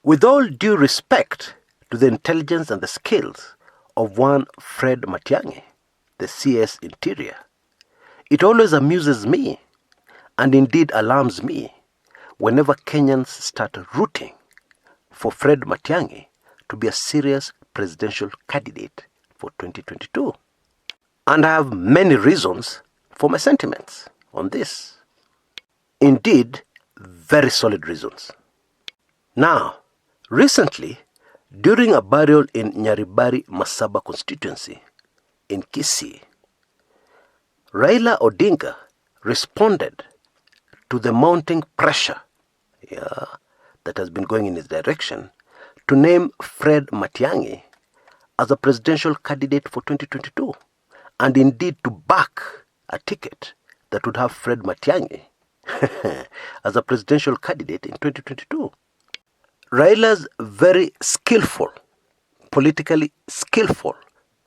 With all due respect to the intelligence and the skills of one Fred Matiangi, the CS Interior, it always amuses me and indeed alarms me whenever Kenyans start rooting for Fred Matiangi to be a serious presidential candidate for 2022. And I have many reasons for my sentiments on this. Indeed, very solid reasons. Now, recently, during a burial in Nyaribari Masaba constituency in Kisii, Raila Odinga responded to the mounting pressure that has been going in his direction to name Fred Matiangi as a presidential candidate for 2022, and indeed to back a ticket that would have Fred Matiangi as a presidential candidate in 2022. Raila's very skillful, politically skillful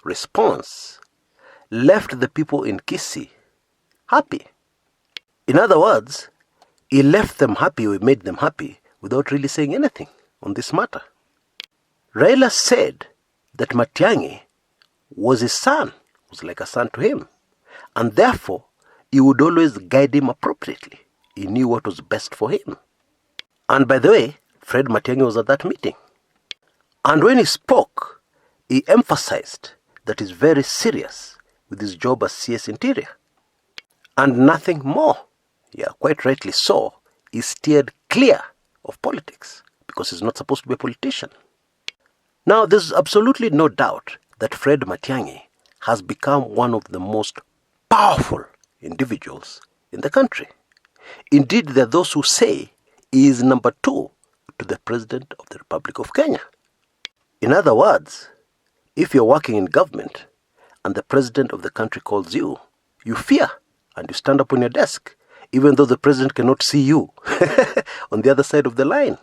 response left the people in Kisii happy. In other words, he left them happy, or made them happy, without really saying anything on this matter. Raila said that Matiangi was his son, was like a son to him, and therefore he would always guide him appropriately. He knew what was best for him. And by the way, Fred Matiangi was at that meeting. And when he spoke, he emphasized that he's very serious with his job as CS Interior. And nothing more. Quite rightly so, he steered clear of politics because he's not supposed to be a politician. Now, there's absolutely no doubt that Fred Matiangi has become one of the most powerful individuals in the country. Indeed, there are those who say he is number 2 to the President of the Republic of Kenya. In other words, if you're working in government and the President of the country calls you, you fear and you stand up on your desk, even though the President cannot see you on the other side of the line.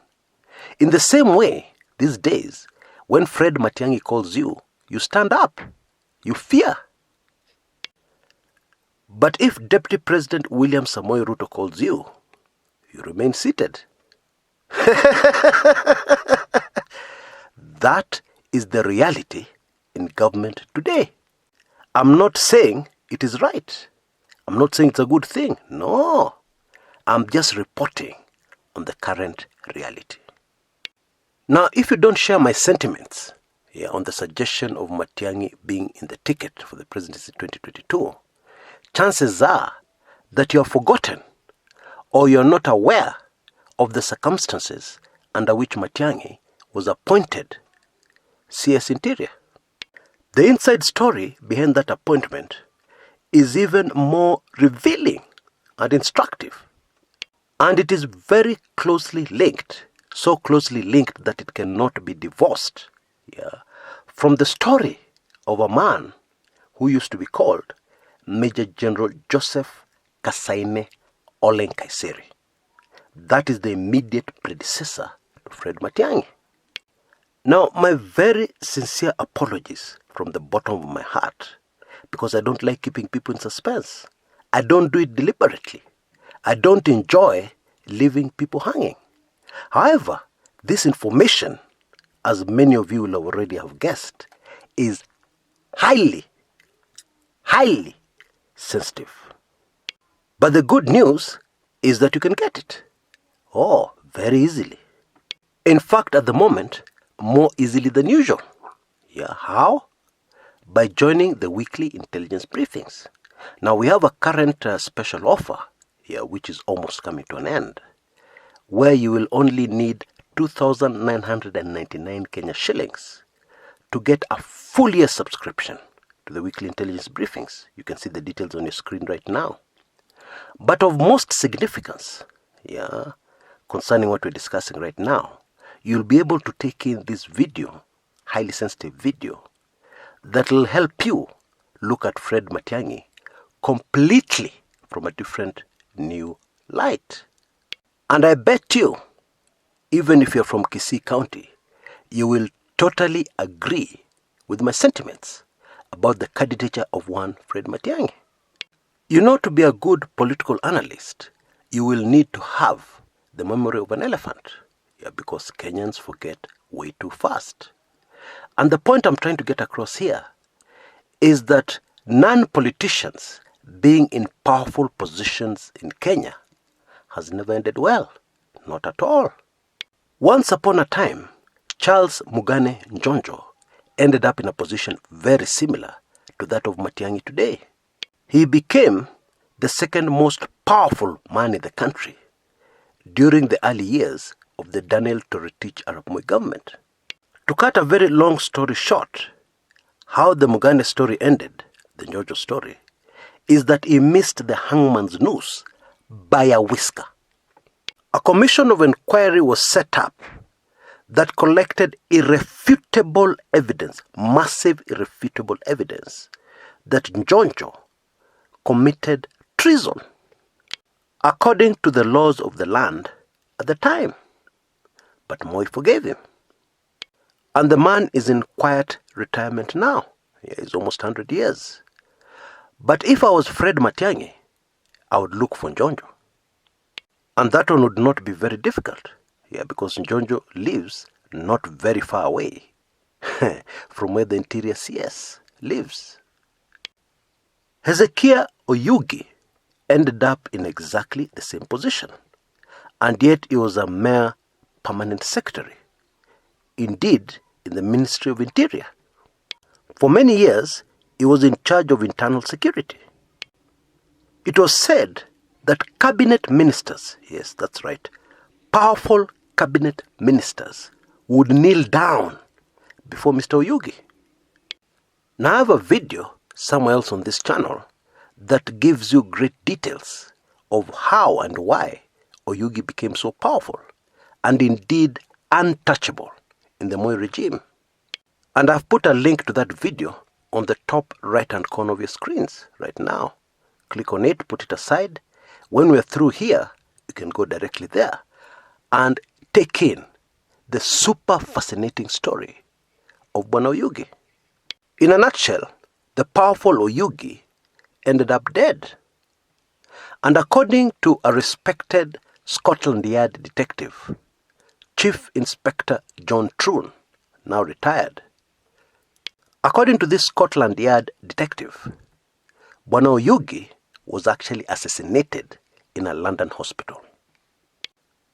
In the same way, these days, when Fred Matiangi calls you, you stand up, you fear. But if Deputy President William Samoei Ruto calls you, you remain seated. That is the reality in government today. I'm not saying it is right. I'm not saying it's a good thing. No. I'm just reporting on the current reality. Now, if you don't share my sentiments on the suggestion of Matiangi being in the ticket for the presidency 2022, chances are that you have forgotten or you're not aware of the circumstances under which Matiangi was appointed CS Interior. The inside story behind that appointment is even more revealing and instructive. And it is very closely linked, so closely linked that it cannot be divorced from the story of a man who used to be called Major General Joseph Nkaissery. That is the immediate predecessor to Fred Matiangi. Now, my very sincere apologies from the bottom of my heart, because I don't like keeping people in suspense. I don't do it deliberately. I don't enjoy leaving people hanging. However, this information, as many of you will already have guessed, is highly sensitive. But the good news is that you can get it. Oh, very easily. In fact, at the moment, more easily than usual. How? By joining the weekly intelligence briefings. Now, we have a current special offer here, which is almost coming to an end, where you will only need 2,999 Kenya shillings to get a full year subscription to the weekly intelligence briefings. You can see the details on your screen right now. But of most significance, concerning what we're discussing right now, you'll be able to take in this video, highly sensitive video, that will help you look at Fred Matiangi completely from a different new light. And I bet you, even if you're from Kisii County, you will totally agree with my sentiments about the candidature of one Fred Matiangi. You know, to be a good political analyst, you will need to have the memory of an elephant. because Kenyans forget way too fast. And the point I'm trying to get across here is that non-politicians being in powerful positions in Kenya has never ended well. Not at all. Once upon a time, Charles Mugane Njonjo ended up in a position very similar to that of Matiang'i today. He became the second most powerful man in the country during the early years of the Daniel Toroitich Arap Moi government. To cut a very long story short, how the Mugane story ended, the Njonjo story, is that he missed the hangman's noose by a whisker. A commission of inquiry was set up that collected irrefutable evidence, massive irrefutable evidence, that Njonjo committed treason according to the laws of the land at the time. But Moi forgave him. And the man is in quiet retirement now. He's almost 100 years. But if I was Fred Matiangi, I would look for Njonjo. And that one would not be very difficult. Because Njonjo lives not very far away from where the interior CS lives. Hezekiah Oyugi ended up in exactly the same position. And yet he was a mere permanent secretary. Indeed, in the Ministry of Interior. For many years, he was in charge of internal security. It was said that cabinet ministers, yes, that's right, powerful cabinet ministers would kneel down before Mr. Oyugi. Now I have a video somewhere else on this channel that gives you great details of how and why Oyugi became so powerful and indeed untouchable in the Moi regime. And I've put a link to that video on the top right-hand corner of your screens right now. Click on it, put it aside. When we're through here, you can go directly there and take in the super fascinating story of Bwana Oyugi. In a nutshell, the powerful Oyugi ended up dead. And according to a respected Scotland Yard detective, Chief Inspector John Troon, now retired, according to this Scotland Yard detective, Bwana Oyugi was actually assassinated in a London hospital.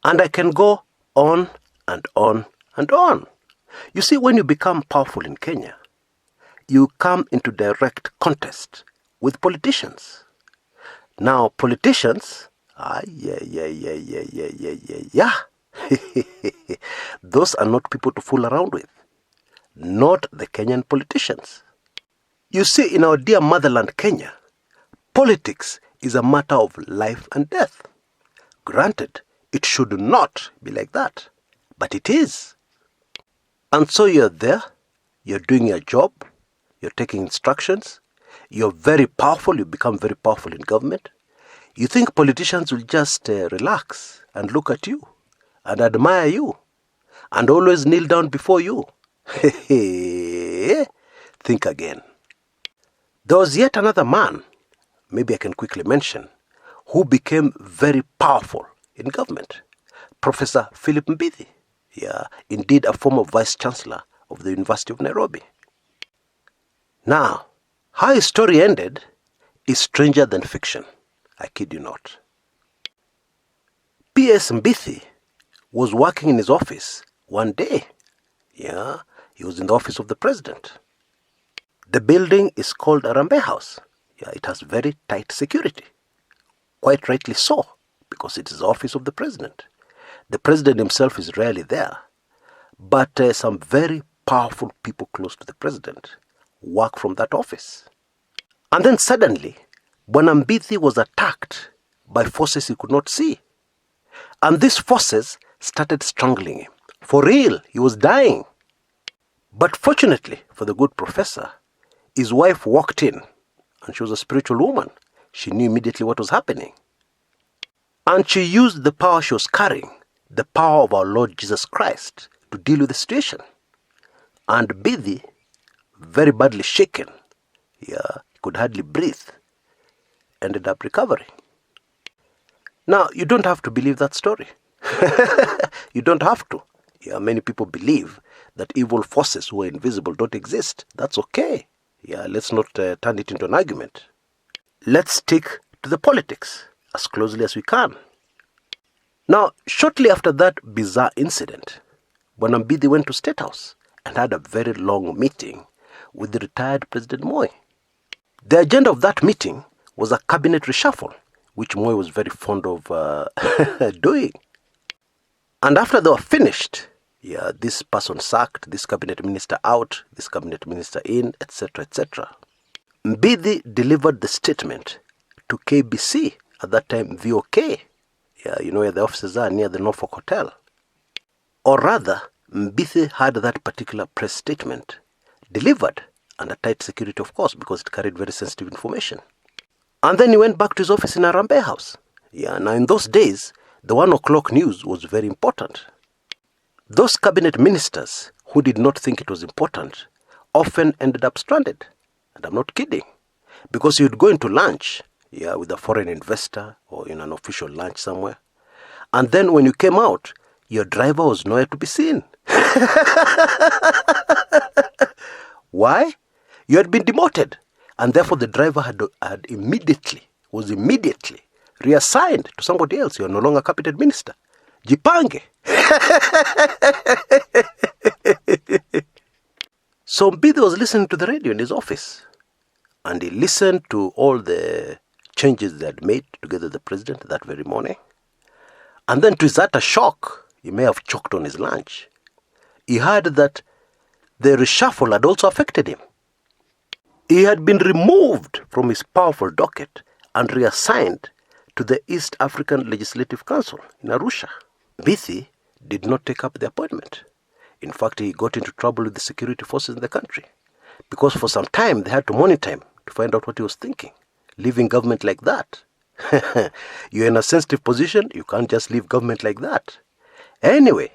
And I can go on and on and on. You see, when you become powerful in Kenya, you come into direct contest with politicians. Now, politicians, those are not people to fool around with. Not the Kenyan politicians. You see, in our dear motherland, Kenya, politics is a matter of life and death. Granted, it should not be like that, but it is. And so you're there, you're doing your job, you're taking instructions, you're very powerful, you become very powerful in government. You think politicians will just relax and look at you and admire you and always kneel down before you? Think again. There was yet another man, maybe I can quickly mention, who became very powerful in government. Professor Philip Mbithi, indeed a former vice-chancellor of the University of Nairobi. Now, how his story ended is stranger than fiction. I kid you not. P.S. Mbithi was working in his office one day. He was in the office of the president. The building is called Arambe House. It has very tight security. Quite rightly so, because it is the office of the president. The president himself is rarely there. But some very powerful people close to the president work from that office. And then suddenly, Bwana Mbithi was attacked by forces he could not see. And these forces started strangling him. For real, he was dying. But fortunately for the good professor, his wife walked in, and she was a spiritual woman. She knew immediately what was happening. And she used the power she was carrying, the power of our Lord Jesus Christ, to deal with the situation. And Mbithi, very badly shaken, he could hardly breathe, ended up recovering. Now, you don't have to believe that story. You don't have to. Yeah, many people believe that evil forces who are invisible don't exist. That's okay. Yeah, let's not turn it into an argument. Let's stick to the politics as closely as we can. Now, shortly after that bizarre incident, Bwana Mbidi went to State House and had a very long meeting with the retired President Moi. The agenda of that meeting was a cabinet reshuffle, which Moi was very fond of doing. And after they were finished, yeah, this person sacked, this cabinet minister out, this cabinet minister in, etc., etc. Mbidi delivered the statement to KBC, at that time VOK. Yeah, you know where the offices are, near the Norfolk Hotel. Or rather, Mbidi had that particular press statement delivered under tight security, of course, because it carried very sensitive information. And then he went back to his office in Harambee House. Yeah, now in those days, the 1 o'clock news was very important. Those cabinet ministers who did not think it was important often ended up stranded. And I'm not kidding. Because you'd go into lunch, yeah, with a foreign investor or in an official lunch somewhere. And then when you came out, your driver was nowhere to be seen. Why? You had been demoted. And therefore the driver was immediately reassigned to somebody else. You're no longer cabinet minister. Jipange. So Mbidi was listening to the radio in his office. And he listened to all the changes they had made together with the president that very morning. And then to his utter shock, he may have choked on his lunch. He heard that the reshuffle had also affected him. He had been removed from his powerful docket and reassigned to the East African Legislative Council in Arusha. Mbidi did not take up the appointment. In fact, he got into trouble with the security forces in the country because for some time they had to monitor him to find out what he was thinking. Leaving government like that. You're in a sensitive position, you can't just leave government like that. Anyway,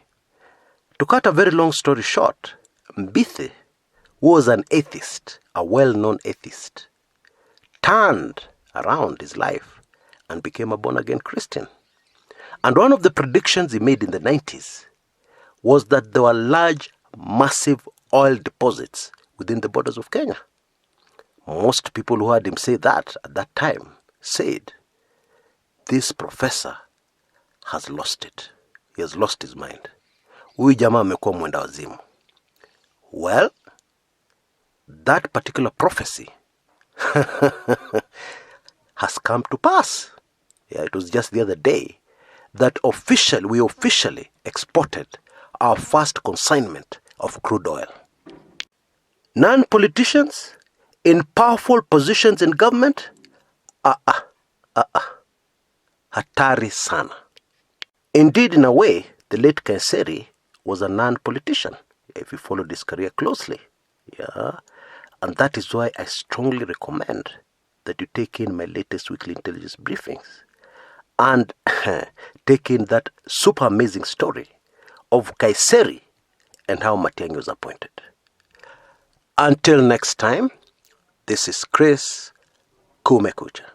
to cut a very long story short, Mbidi, who was an atheist, a well-known atheist, turned around his life and became a born-again Christian. And one of the predictions he made in the 90s was that there were large, massive oil deposits within the borders of Kenya. Most people who heard him say that at that time said, this professor has lost it. He has lost his mind. Huyu jamaa amekuwa mwenda wazimu. Well, that particular prophecy has come to pass. Yeah, it was just the other day that we officially exported our first consignment of crude oil. Non-politicians in powerful positions in government, hatari sana. Indeed, in a way, the late Nkaissery was a non-politician, if you followed his career closely. Yeah, and that is why I strongly recommend that you take in my latest weekly intelligence briefings and take in that super amazing story of Nkaissery and how Matiang'i was appointed. Until next time, this is Chris Kumekucha.